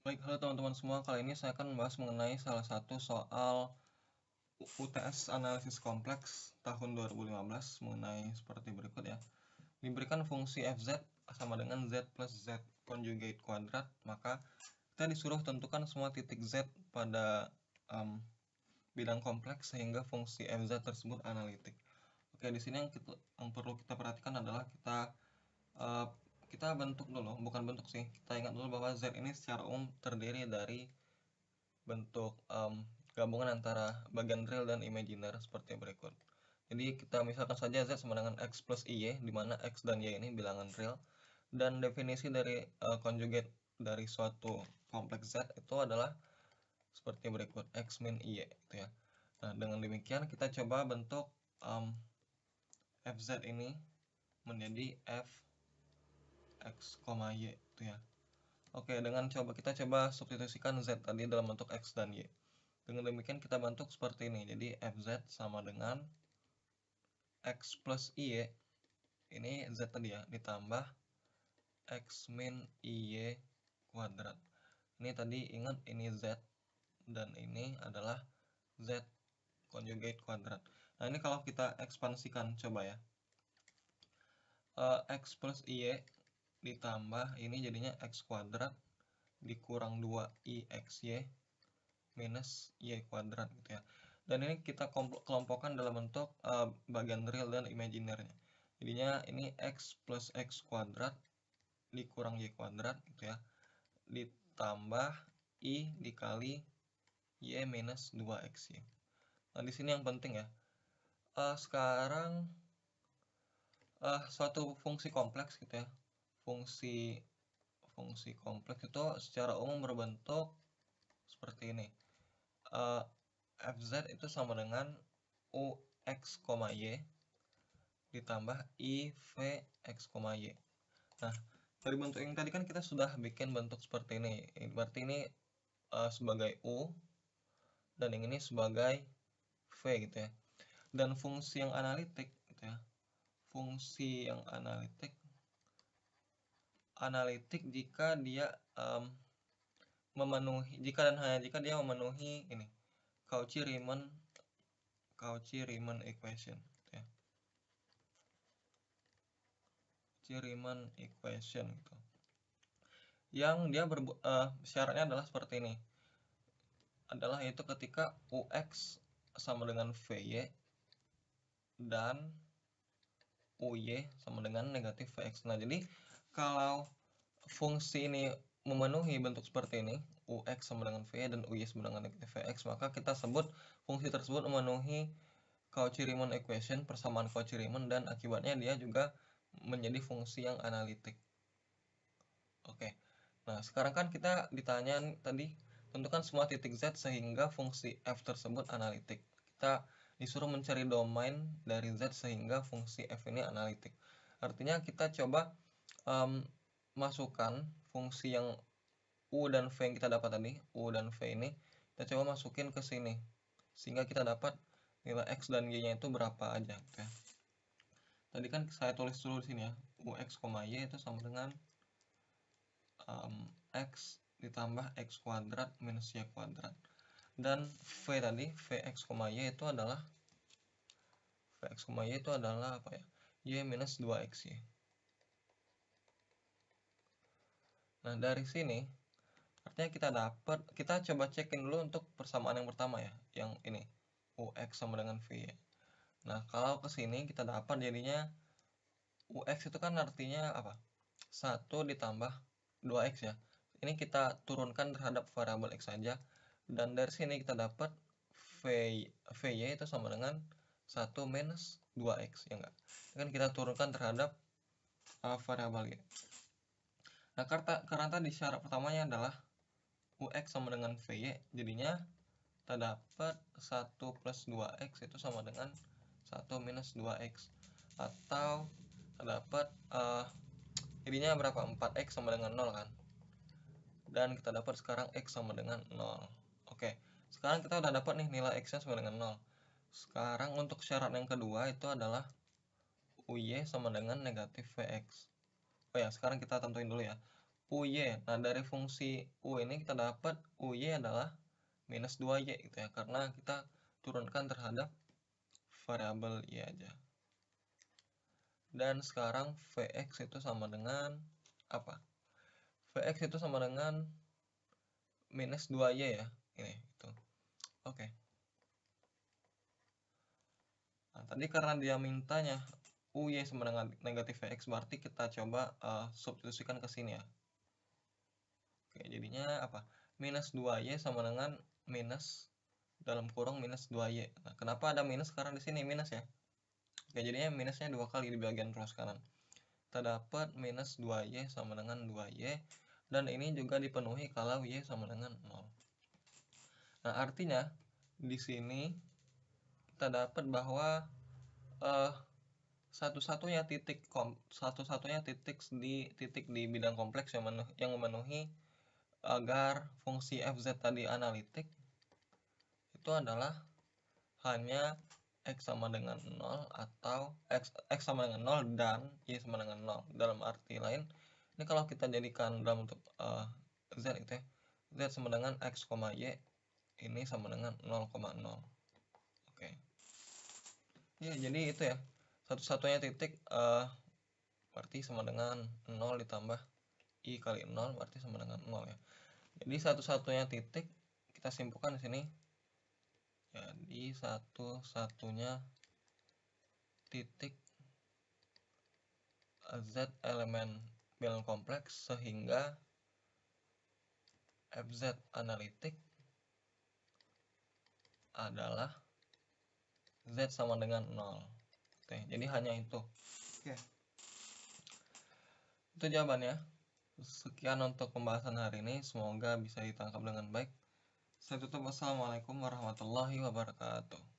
Baik, halo teman-teman semua. Kali ini saya akan membahas mengenai salah satu soal UTS analisis kompleks tahun 2015 mengenai seperti berikut ya. Diberikan fungsi fz sama dengan z plus z conjugate kuadrat, maka kita disuruh tentukan semua titik z pada bidang kompleks sehingga fungsi fz tersebut analitik. Oke, di sini yang perlu kita perhatikan adalah kita bentuk dulu, bukan bentuk sih. Kita ingat dulu bahwa z ini secara umum terdiri dari bentuk gabungan antara bagian real dan imajiner seperti berikut. Jadi kita misalkan saja z sama dengan x plus y, di mana x dan y ini bilangan real, dan definisi dari conjugate dari suatu kompleks z itu adalah seperti berikut, x min y gitu ya. Nah, dengan demikian kita coba bentuk fz ini menjadi f x, y itu ya. Oke, kita coba substitusikan z tadi dalam bentuk x dan y. Dengan demikian kita bentuk seperti ini. Jadi fz sama dengan x plus y, ini z tadi ya, ditambah x min y kuadrat. Ini tadi ingat ini z, dan ini adalah z conjugate kuadrat. Nah, ini kalau kita ekspansikan, coba ya. X plus y ditambah ini jadinya x kuadrat dikurang 2ixy minus y kuadrat gitu ya. Dan ini kita kelompokkan dalam bentuk bagian real dan imaginernya. Jadinya ini x plus x kuadrat dikurang y kuadrat gitu ya, ditambah i dikali y minus 2xy. Nah, di sini yang penting ya, sekarang suatu fungsi kompleks gitu ya, fungsi kompleks itu secara umum berbentuk seperti ini. Fz itu sama dengan ux, y ditambah ivx, y. Nah, dari bentuk yang tadi kan kita sudah bikin bentuk seperti ini. Berarti ini sebagai u dan yang ini sebagai v gitu ya. Dan fungsi yang analitik gitu ya. Fungsi yang analitik jika dia jika dan hanya jika dia memenuhi ini Cauchy-Riemann equation gitu ya. Cauchy-Riemann equation gitu. Yang dia syaratnya adalah seperti ini. Adalah yaitu ketika ux sama dengan vy dan uy sama dengan negatif vx. Nah, jadi kalau fungsi ini memenuhi bentuk seperti ini, ux sama dengan v dan uy sama dengan negatif vx, maka kita sebut fungsi tersebut memenuhi Cauchy-Riemann equation, persamaan Cauchy-Riemann, dan akibatnya dia juga menjadi fungsi yang analitik. Oke. Nah, sekarang kan kita ditanya tadi, tentukan semua titik z sehingga fungsi f tersebut analitik. Kita disuruh mencari domain dari z sehingga fungsi f ini analitik. Artinya kita coba masukkan fungsi yang u dan v yang kita dapat tadi, u dan v ini, kita coba masukin ke sini. Sehingga kita dapat nilai x dan y-nya itu berapa aja. Gitu ya. Tadi kan saya tulis dulu di sini ya, ux, y itu sama dengan x ditambah x kuadrat minus y kuadrat. Dan v tadi, vx, y itu adalah apa ya? Y minus 2xy. Nah, dari sini artinya kita coba cekin dulu untuk persamaan yang pertama ya, yang ini ux sama dengan v. Nah, kalau ke sini kita dapat jadinya ux itu kan artinya apa? 1 ditambah 2x ya. Ini kita turunkan terhadap variabel x saja, dan dari sini kita dapat vy itu sama dengan 1 minus 2x ya enggak. Kan kita turunkan terhadap variabel y. Nah, karena tadi syarat pertamanya adalah ux sama dengan vy, jadinya kita dapat 1 plus 2x itu sama dengan 1 minus 2x, atau kita dapat jadinya berapa? 4x sama dengan 0 kan. Dan kita dapat sekarang x sama dengan 0. Oke, sekarang kita udah dapat nih nilai x nya sama dengan 0. Sekarang untuk syarat yang kedua itu adalah uy sama dengan negatif vx. Oh ya, sekarang kita tentuin dulu ya. UY. Nah, dari fungsi U ini kita dapat UY adalah minus 2Y gitu ya, karena kita turunkan terhadap variabel Y aja. Dan sekarang Vx itu sama dengan apa? Vx itu sama dengan minus 2Y ya, ini itu. Oke. Nah, tadi karena dia mintanya UY sama dengan negatif Vx, berarti kita coba substitusikan ke sini ya. Oke, jadinya apa? Minus 2Y sama dengan minus dalam kurung minus 2Y. Nah, kenapa ada minus? Karena di sini minus ya. Oke, jadinya minusnya 2 kali di bagian ruas kanan. Kita dapat minus 2Y sama dengan 2Y. Dan ini juga dipenuhi kalau Y sama dengan 0. Nah, artinya di sini kita dapat bahwa satu-satunya titik di bidang kompleks yang memenuhi agar fungsi fz tadi analitik itu adalah hanya x sama dengan 0 atau x sama dengan 0 dan y sama dengan 0. Dalam arti lain, ini kalau kita jadikan dalam bentuk z itu ya, z sama dengan x, y, ini sama dengan 0,0. Oke. Ya, jadi itu ya. Satu-satunya titik berarti sama dengan 0 ditambah i kali 0 berarti sama dengan 0 ya. Jadi satu-satunya titik kita simpulkan di sini. Jadi satu-satunya titik z elemen bilangan kompleks sehingga fz analitik adalah z sama dengan 0. Oke, jadi hanya itu. Oke. Itu jawabannya. Sekian untuk pembahasan hari ini, semoga bisa ditangkap dengan baik. Saya tutup. Wassalamualaikum warahmatullahi wabarakatuh.